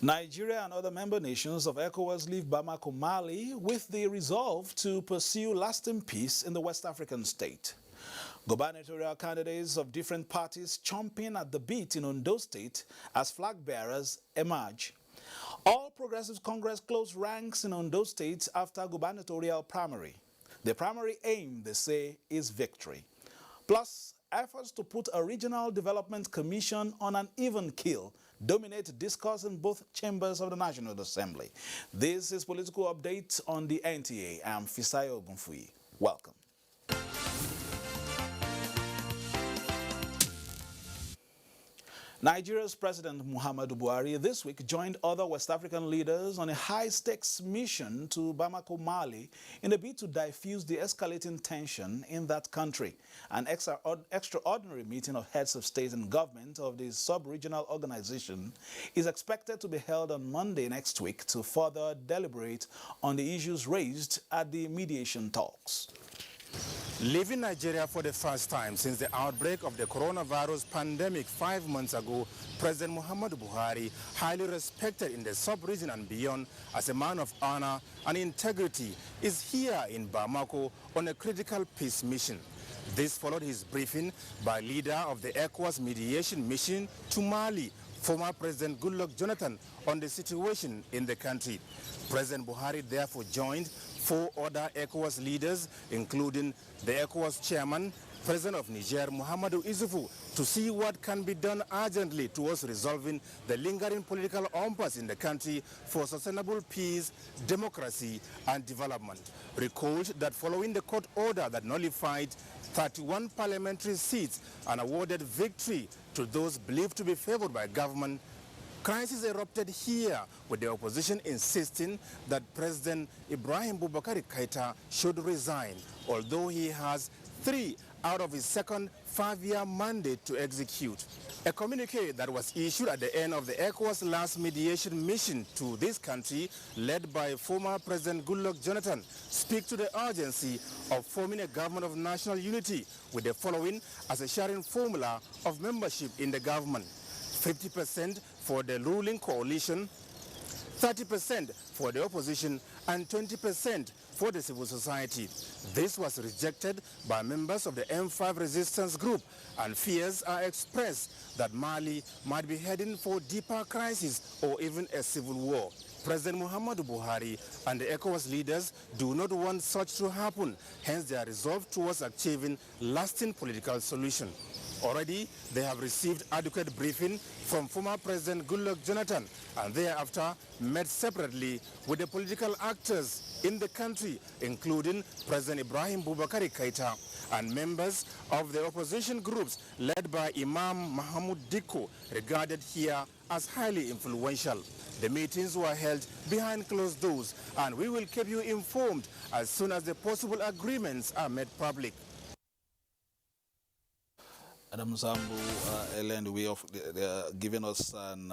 Nigeria and other member nations of ECOWAS leave Bamako, Mali, with the resolve to pursue lasting peace in the West African state. Gubernatorial candidates of different parties chomping at the bit in Ondo State as flag bearers emerge. All Progressives Congress closed ranks in Ondo State after gubernatorial primary. The primary aim, they say, is victory. Plus, efforts to put a regional development commission on an even keel dominate discourse in both chambers of the National Assembly. This is Political Update on the NTA. I'm Fisayo Ogunfuyi. Welcome. Nigeria's President Muhammadu Buhari this week joined other West African leaders on a high-stakes mission to Bamako, Mali, in a bid to diffuse the escalating tension in that country. An extraordinary meeting of heads of state and government of the sub-regional organization is expected to be held on Monday next week to further deliberate on the issues raised at the mediation talks. Leaving Nigeria for the first time since the outbreak of the coronavirus pandemic 5 months ago, President Muhammadu Buhari, highly respected in the sub-region and beyond as a man of honor and integrity, is here in Bamako on a critical peace mission. This followed his briefing by leader of the ECOWAS mediation mission to Mali, former President Goodluck Jonathan, on the situation in the country. President Buhari therefore joined 4 other ECOWAS leaders, including the ECOWAS chairman, President of Niger, Muhammadu Isufu, to see what can be done urgently towards resolving the lingering political impasse in the country for sustainable peace, democracy, and development. Recalled that following the court order that nullified 31 parliamentary seats and awarded victory to those believed to be favored by government, crisis erupted here, with the opposition insisting that President Ibrahim Boubacar Keïta should resign, although he has 3 out of his second 5-year mandate to execute. A communique that was issued at the end of the ECOWAS last mediation mission to this country, led by former President Goodluck Jonathan, speaks to the urgency of forming a government of national unity, with the following as a sharing formula of membership in the government: 50% for the ruling coalition, 30% for the opposition, and 20% for the civil society. This was rejected by members of the M5 resistance group, and fears are expressed that Mali might be heading for deeper crisis or even a civil war. President Muhammadu Buhari and the ECOWAS leaders do not want such to happen, hence they are resolved towards achieving lasting political solution. Already, they have received adequate briefing from former President Goodluck Jonathan, and thereafter met separately with the political actors in the country, including President Ibrahim Boubacar Keïta and members of the opposition groups led by Imam Mahamoud Dikko, regarded here as highly influential. The meetings were held behind closed doors, and we will keep you informed as soon as the possible agreements are made public. Adam Zambu, Ellen, we of giving us an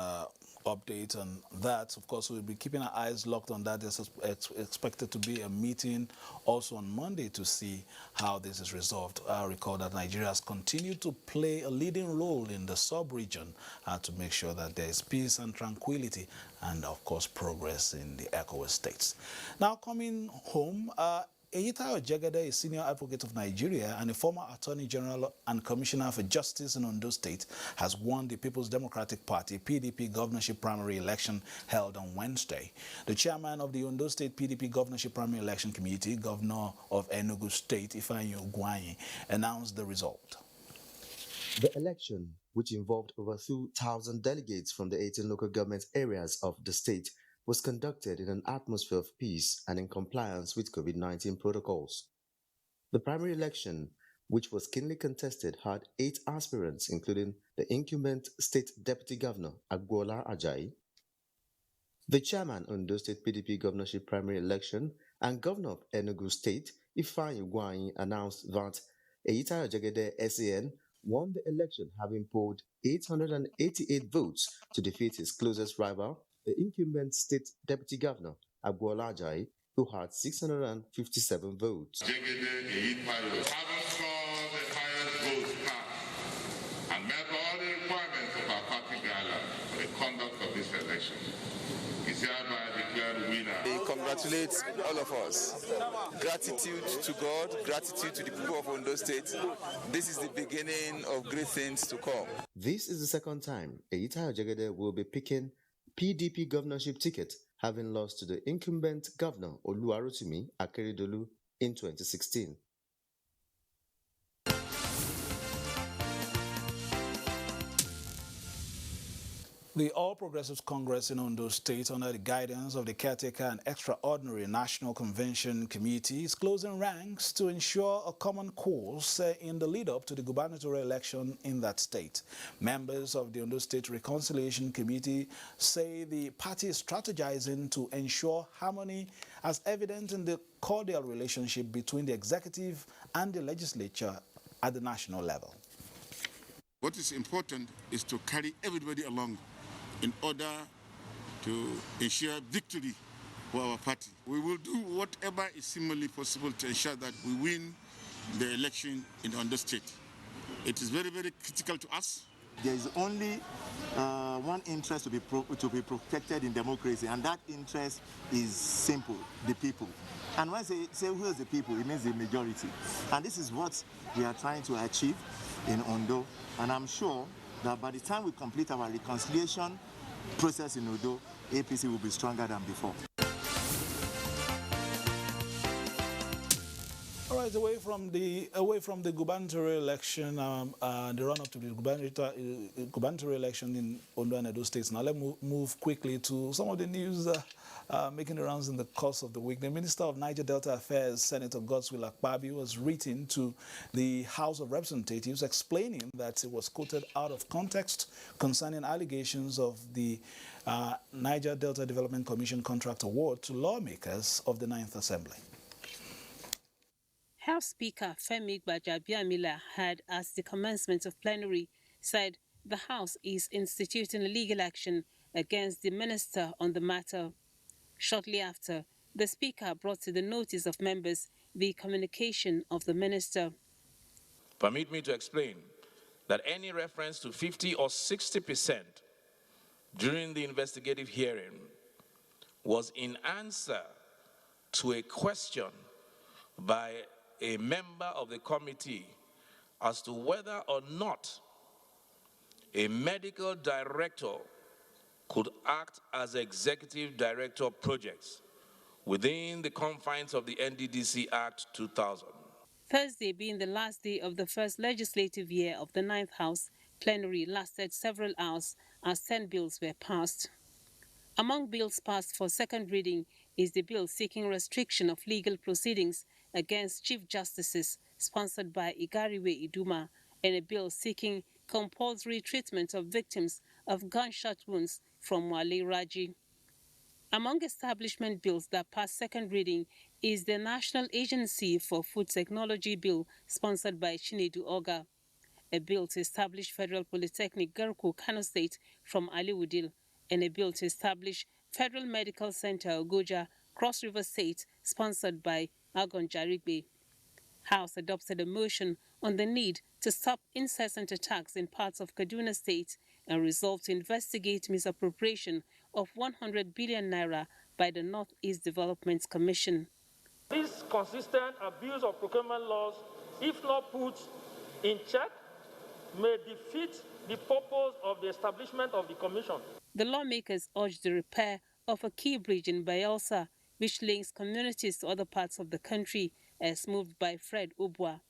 update on that. Of course, we'll be keeping our eyes locked on that. There's expected to be a meeting also on Monday to see how this is resolved. I recall that Nigeria has continued to play a leading role in the sub-region to make sure that there is peace and tranquility and, of course, progress in the ECOWAS states. Now, coming home, Eyitayo Jegede, a senior advocate of Nigeria and a former Attorney General and Commissioner for Justice in Ondo State, has won the People's Democratic Party (PDP) governorship primary election held on Wednesday. The chairman of the Ondo State PDP governorship primary election committee, Governor of Enugu State, Ifeanyi Ugwuanyi, announced the result. The election, which involved over 2,000 delegates from the 18 local government areas of the state, was conducted in an atmosphere of peace and in compliance with COVID-19 protocols. The primary election, which was keenly contested, had 8 aspirants, including the incumbent State Deputy Governor, Agbola Ajayi, the chairman of Ondo State PDP governorship primary election, and Governor of Enugu State, Ifeanyi Ugwuanyi, announced that Eyitayo Jegede SAN won the election, having polled 888 votes to defeat his closest rival, the incumbent State Deputy Governor, Agbola Ajayi, who had 657 votes. Jegede Eyitayo, having scored the highest votes cast and met all the requirements of our party guidelines for the conduct of this election, congratulate all of us. Gratitude to God, gratitude to the people of Ondo State. This is the beginning of great things to come. This is the second time Eyitayo Jegede will be picking PDP governorship ticket, having lost to the incumbent governor Oluwarotimi Akeredolu in 2016. The All Progressives Congress in Ondo State, under the guidance of the Caretaker and Extraordinary National Convention Committee, is closing ranks to ensure a common course in the lead-up to the gubernatorial election in that state. Members of the Ondo State Reconciliation Committee say the party is strategizing to ensure harmony, as evident in the cordial relationship between the executive and the legislature at the national level. What is important is to carry everybody along in order to ensure victory for our party. We will do whatever is seemingly possible to ensure that we win the election in Ondo State. It is very, very critical to us. There is only one interest to be protected in democracy, and that interest is simple: the people. And when I say who is the people, it means the majority. And this is what we are trying to achieve in Ondo. And I'm sure that by the time we complete our reconciliation process in Ondo, APC will be stronger than before. All right, away from the gubernatorial election, the run-up to the gubernatorial election in Ondo and Edo states. Now let's move quickly to some of the news making the rounds in the course of the week. The Minister of Niger Delta Affairs, Senator Godswill Akpabio, has written to the House of Representatives explaining that it was quoted out of context concerning allegations of the Niger Delta Development Commission contract award to lawmakers of the 9th Assembly. House Speaker Femi Gbajabiamila had, at the commencement of plenary, said the House is instituting a legal action against the minister on the matter. Shortly after, the Speaker brought to the notice of members the communication of the minister. Permit me to explain that any reference to 50 or 60% during the investigative hearing was in answer to a question by a member of the committee as to whether or not a medical director could act as executive director of projects within the confines of the NDDC Act 2000. Thursday, being the last day of the first legislative year of the 9th House, plenary lasted several hours as 10 bills were passed. Among bills passed for second reading is the bill seeking restriction of legal proceedings against Chief Justices, sponsored by Igariwe Iduma, and a bill seeking compulsory treatment of victims of gunshot wounds from Wale Raji. Among establishment bills that passed second reading is the National Agency for Food Technology Bill, sponsored by Chinedu Oga, a bill to establish Federal Polytechnic Garko, Kano State, from Aliwudil, and a bill to establish Federal Medical Center Abuja, Cross River State, sponsored by Agon Jarigbe. House adopted a motion on the need to stop incessant attacks in parts of Kaduna State and resolved to investigate misappropriation of 100 billion naira by the Northeast Development Commission. This consistent abuse of procurement laws, if not put in check, may defeat the purpose of the establishment of the commission. The lawmakers urged the repair of a key bridge in Bayelsa, which links communities to other parts of the country, as moved by Fred Ubwa,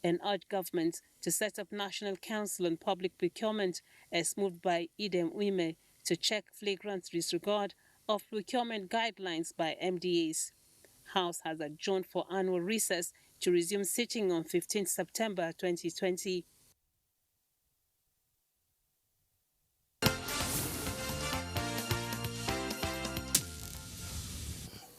and urged government to set up National Council on Public Procurement, as moved by Idem Uime, to check flagrant disregard of procurement guidelines by MDAs. House has adjourned for annual recess to resume sitting on 15 September 2020.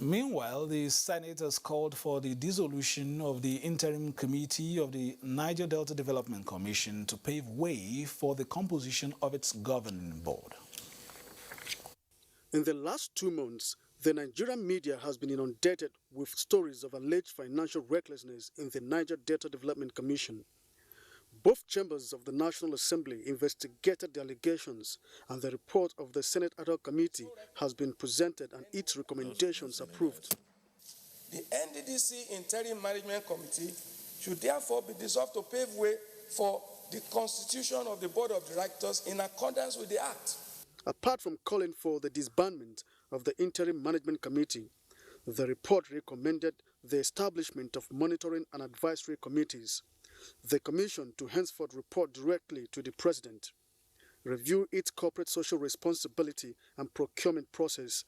Meanwhile, the Senate has called for the dissolution of the interim committee of the Niger Delta Development Commission to pave way for the composition of its governing board. In the last 2 months, the Nigerian media has been inundated with stories of alleged financial recklessness in the Niger Delta Development Commission. Both chambers of the National Assembly investigated the allegations, and the report of the Senate Ad hoc Committee has been presented and its recommendations approved. The NDDC Interim Management Committee should therefore be dissolved to pave way for the constitution of the Board of Directors in accordance with the Act. Apart from calling for the disbandment of the Interim Management Committee, the report recommended the establishment of monitoring and advisory committees, the Commission to henceforth report directly to the President, review its corporate social responsibility and procurement process.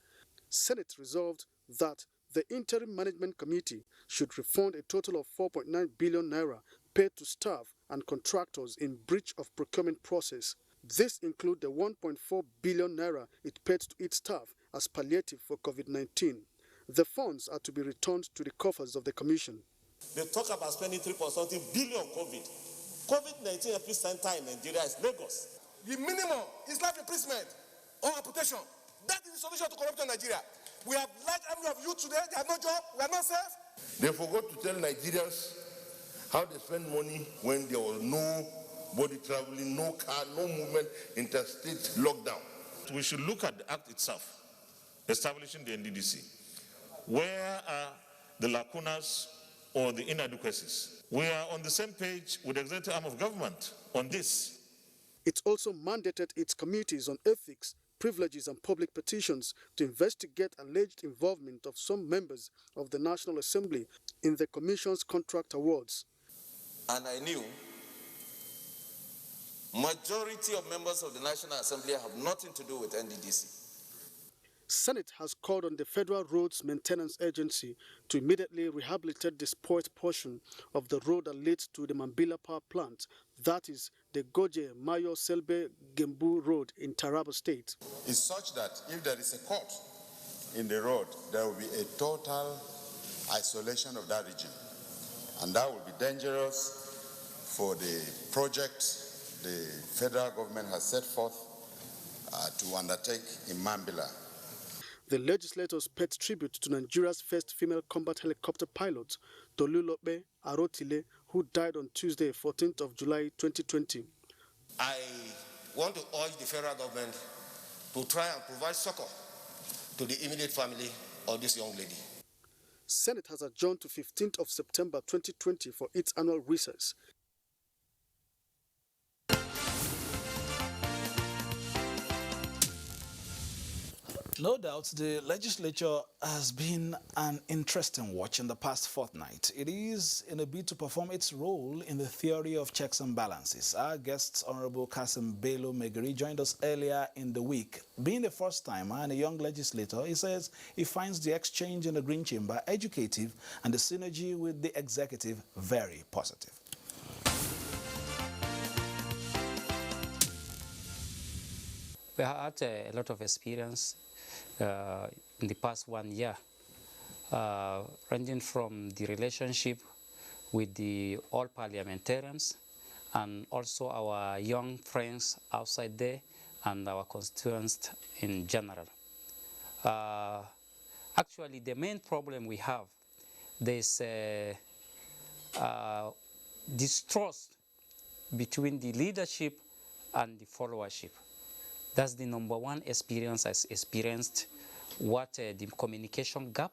Senate resolved that the Interim Management Committee should refund a total of 4.9 billion naira paid to staff and contractors in breach of procurement process. This includes the 1.4 billion naira it paid to its staff as palliative for COVID-19. The funds are to be returned to the coffers of the Commission. They talk about spending 3.something billion on COVID. COVID-19 epicenter in Nigeria is Lagos. The minimum is life imprisonment or amputation. That is the solution to corruption in Nigeria. We have large army of youth today, they have no job, we are not safe. They forgot to tell Nigerians how they spend money when there was no body traveling, no car, no movement, interstate lockdown. We should look at the act itself, establishing the NDDC. Where are the lacunas or the inadequacies? We are on the same page with the executive arm of government on this. It also mandated its committees on ethics, privileges and public petitions to investigate alleged involvement of some members of the National Assembly in the Commission's contract awards. And I knew majority of members of the National Assembly have nothing to do with NDDC. Senate has called on the Federal Roads Maintenance Agency to immediately rehabilitate the spoiled portion of the road that leads to the Mambila Power Plant, that is the Goje Mayo Selbe Gembu Road in Taraba State. It's such that if there is a cut in the road, there will be a total isolation of that region. And that will be dangerous for the project the federal government has set forth to undertake in Mambila. The legislators paid tribute to Nigeria's first female combat helicopter pilot, Tolulope Arotile, who died on Tuesday, 14th of July 2020. I want to urge the federal government to try and provide succor to the immediate family of this young lady. Senate has adjourned to 15th of September 2020 for its annual recess. No doubt, the legislature has been an interesting watch in the past fortnight. It is in a bid to perform its role in the theory of checks and balances. Our guest, Honorable Kasim Bello Megari, joined us earlier in the week. Being the first timer and a young legislator, he says he finds the exchange in the Green Chamber educative and the synergy with the executive very positive. We have had a lot of experience in the past 1 year, ranging from the relationship with the all parliamentarians and also our young friends outside there and our constituents in general. Actually, the main problem we have, there's distrust between the leadership and the followership. That's the number one experience I experienced, what the communication gap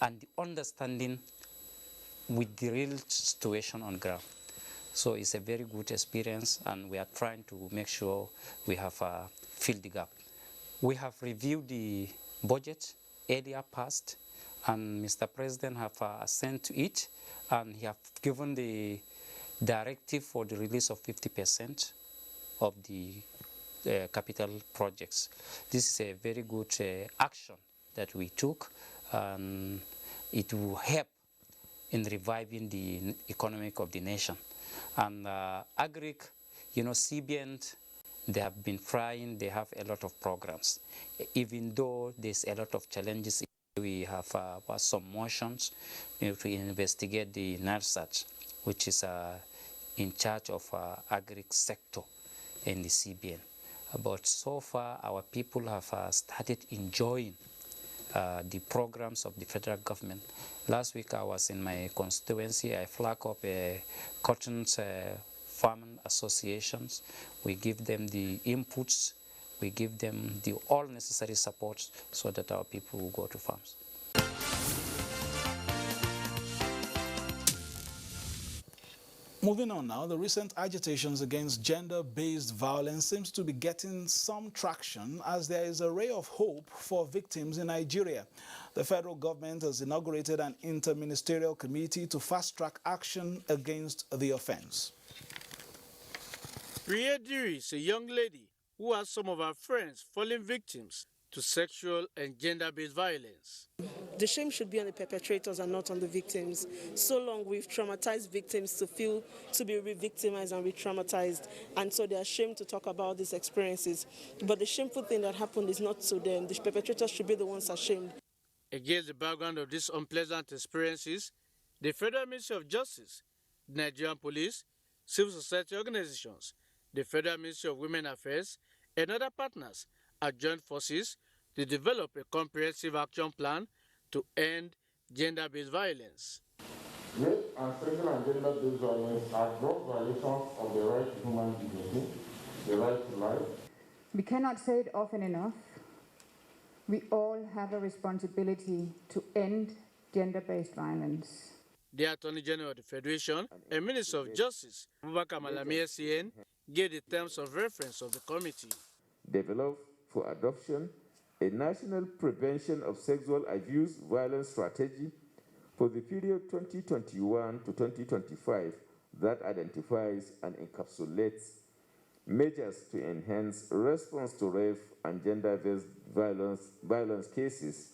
and the understanding with the real situation on ground. So it's a very good experience, and we are trying to make sure we have filled the gap. We have reviewed the budget earlier past, and Mr. President have assent to it, and he have given the directive for the release of 50% of the capital projects. This is a very good action that we took, and it will help in reviving the economy of the nation. And Agric, you know, CBN, they have been trying, they have a lot of programs. Even though there's a lot of challenges, we have some motions, you know, to investigate the NARSAT, which is in charge of Agric sector in the CBN. But so far, our people have started enjoying the programs of the federal government. Last week, I was in my constituency. I flagged up a cotton farm associations. We give them the inputs. We give them all necessary support so that our people will go to farms. Moving on now, the recent agitations against gender-based violence seems to be getting some traction as there is a ray of hope for victims in Nigeria. The federal government has inaugurated an interministerial committee to fast-track action against the offense. Priya is a young lady who has some of her friends fallen victims to sexual and gender-based violence. The shame should be on the perpetrators and not on the victims. So long we've traumatized victims to be re-victimized and re-traumatized, and so they're ashamed to talk about these experiences. But the shameful thing that happened is not to them. The perpetrators should be the ones ashamed. Against the background of these unpleasant experiences, the Federal Ministry of Justice, the Nigerian Police, civil society organizations, the Federal Ministry of Women Affairs, and other partners have joined forces to develop a comprehensive action plan to end gender-based violence. Rape and sexual and gender-based violence are gross violations of the right to human dignity, the right to life. We cannot say it often enough. We all have a responsibility to end gender-based violence. The Attorney General of the Federation and Minister of Justice, Abubakar Malami SCN, gave the terms of reference of the committee. Develop for adoption a national prevention of sexual abuse violence strategy for the period 2021 to 2025 that identifies and encapsulates measures to enhance response to rape and gender-based violence cases,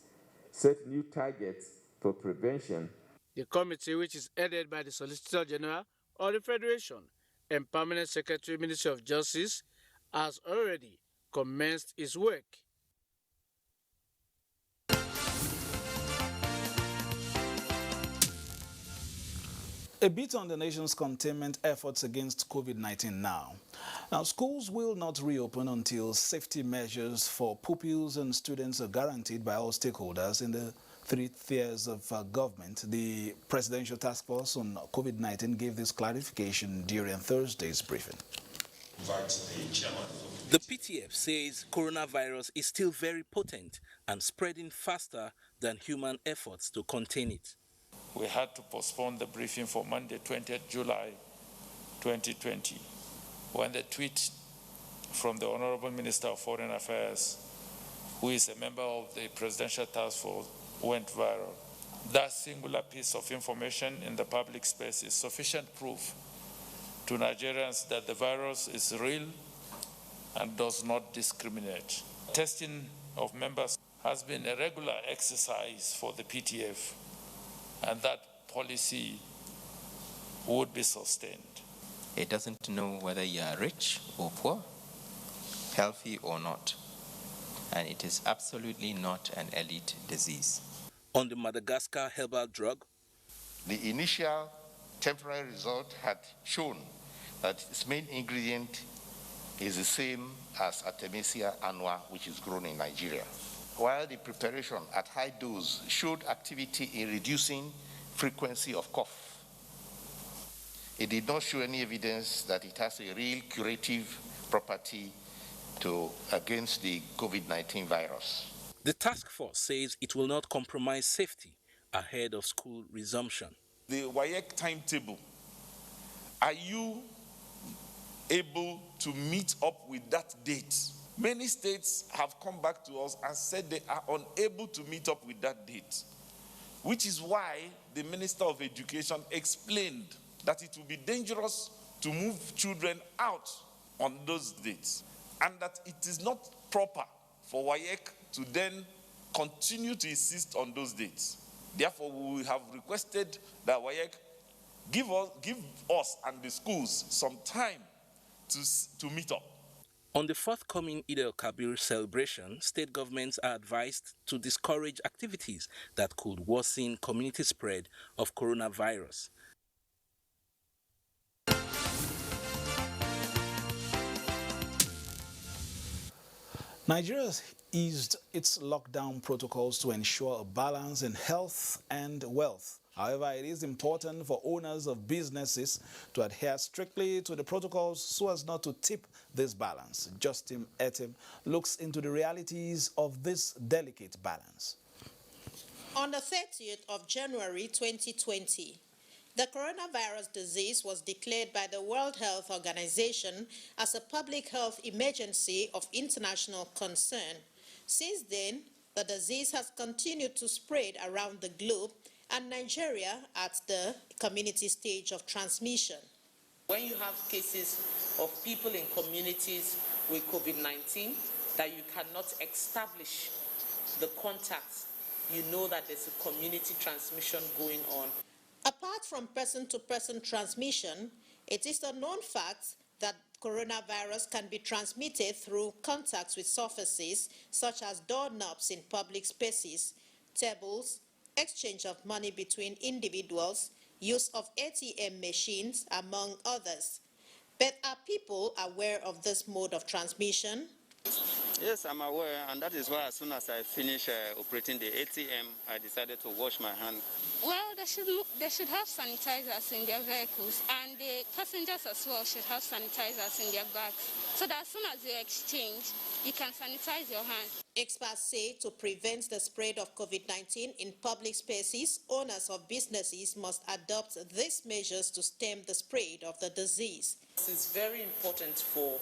set new targets for prevention. The committee, which is headed by the Solicitor General of the Federation and Permanent Secretary, Ministry of Justice, has already commenced its work. A bit on the nation's containment efforts against COVID-19 now. Now, schools will not reopen until safety measures for pupils and students are guaranteed by all stakeholders in the three tiers of government. The Presidential Task Force on COVID-19 gave this clarification during Thursday's briefing. The PTF says coronavirus is still very potent and spreading faster than human efforts to contain it. We had to postpone the briefing for Monday, 20th July 2020, when the tweet from the Honorable Minister of Foreign Affairs, who is a member of the Presidential Task Force, went viral. That singular piece of information in the public space is sufficient proof to Nigerians that the virus is real and does not discriminate. Testing of members has been a regular exercise for the PTF, and that policy would be sustained. It doesn't know whether you are rich or poor, healthy or not, and it is absolutely not an elite disease. On the Madagascar herbal drug, the initial temporary result had shown that its main ingredient is the same as Artemisia annua, which is grown in Nigeria. While the preparation at high dose showed activity in reducing frequency of cough, it did not show any evidence that it has a real curative property against the COVID-19 virus. the task force says it will not compromise safety ahead of school resumption. The WAEC timetable, are you able to meet up with that date? Many states have come back to us and said they are unable to meet up with that date, which is why the Minister of Education explained that it will be dangerous to move children out on those dates, and that it is not proper for WAEC to then continue to insist on those dates. Therefore, we have requested that WAEC give us and the schools some time to meet up. On the forthcoming Eid al-Kabir celebration, state governments are advised to discourage activities that could worsen community spread of coronavirus. Nigeria has eased its lockdown protocols to ensure a balance in health and wealth However, it is important for owners of businesses to adhere strictly to the protocols so as not to tip this balance. Justin Etim looks into the realities of this delicate balance. On the 30th of January 2020, the coronavirus disease was declared by the World Health Organization as a public health emergency of international concern. Since then, the disease has continued to spread around the globe, and Nigeria at the community stage of transmission. When you have cases of people in communities with COVID-19 that you cannot establish the contacts, you know that there's a community transmission going on. Apart from person-to-person transmission, it is a known fact that coronavirus can be transmitted through contacts with surfaces such as doorknobs in public spaces, tables, exchange of money between individuals, use of ATM machines, among others. But are people aware of this mode of transmission? Yes, I'm aware, and that is why as soon as I finish operating the ATM, I decided to wash my hand. Well, they should have sanitizers in their vehicles, and the passengers as well should have sanitizers in their bags, so that as soon as you exchange, you can sanitize your hand. Experts say to prevent the spread of COVID-19 in public spaces, owners of businesses must adopt these measures to stem the spread of the disease. It's very important for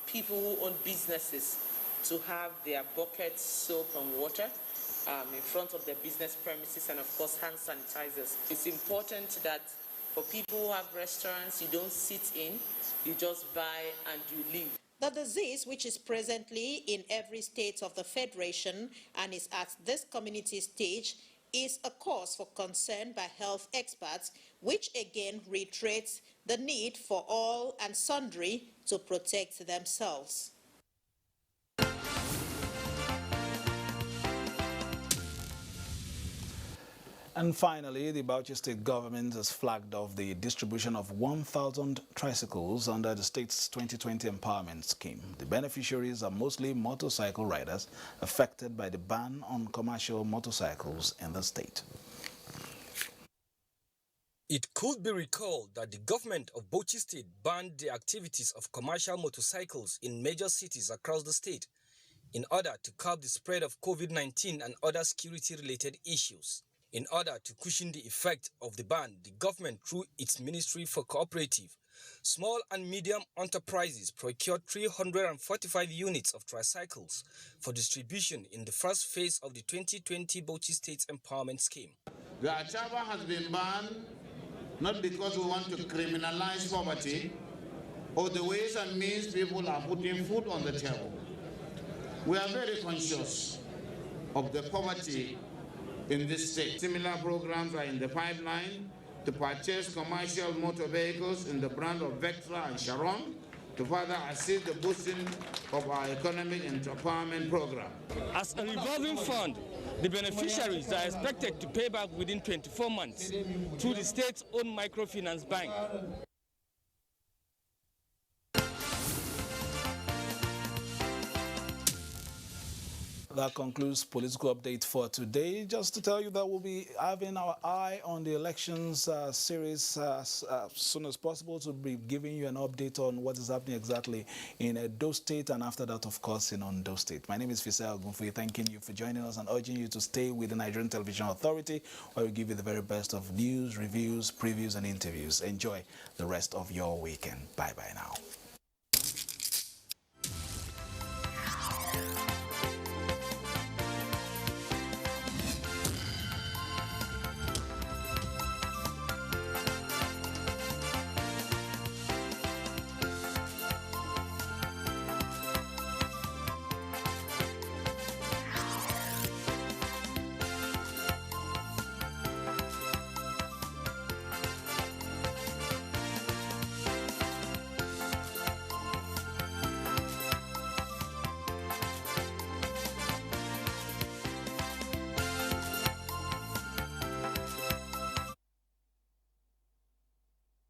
people who own businesses to have their buckets, soap and water in front of their business premises, and of course hand sanitizers. It's important that for people who have restaurants, you don't sit in, you just buy and you leave. The disease, which is presently in every state of the Federation and is at this community stage, is a cause for concern by health experts, which again reiterates the need for all and sundry to protect themselves. And finally, the Bauchi State government has flagged off the distribution of 1,000 tricycles under the state's 2020 empowerment scheme. The beneficiaries are mostly motorcycle riders affected by the ban on commercial motorcycles in the state. It could be recalled that the government of Bauchi State banned the activities of commercial motorcycles in major cities across the state in order to curb the spread of COVID-19 and other security-related issues. In order to cushion the effect of the ban, the government, through its Ministry for Cooperative, Small and Medium Enterprises, procured 345 units of tricycles for distribution in the first phase of the 2020 Bauchi State Empowerment Scheme. The Achaba has been banned not because we want to criminalize poverty or the ways and means people are putting food on the table. We are very conscious of the poverty in this state. Similar programs are in the pipeline to purchase commercial motor vehicles in the brand of Vectra and Sharon to further assist the boosting of our economic empowerment program. As a revolving fund, the beneficiaries are expected to pay back within 24 months through the state's own microfinance bank. That concludes political update for today. Just to tell you that we'll be having our eye on the elections series as soon as possible to be giving you an update on what is happening exactly in Edo State, and after that, of course, in Ondo State. My name is Fisel Gunfuyi, thanking you for joining us and urging you to stay with the Nigerian Television Authority, where we give you the very best of news, reviews, previews, and interviews. Enjoy the rest of your weekend. Bye-bye now.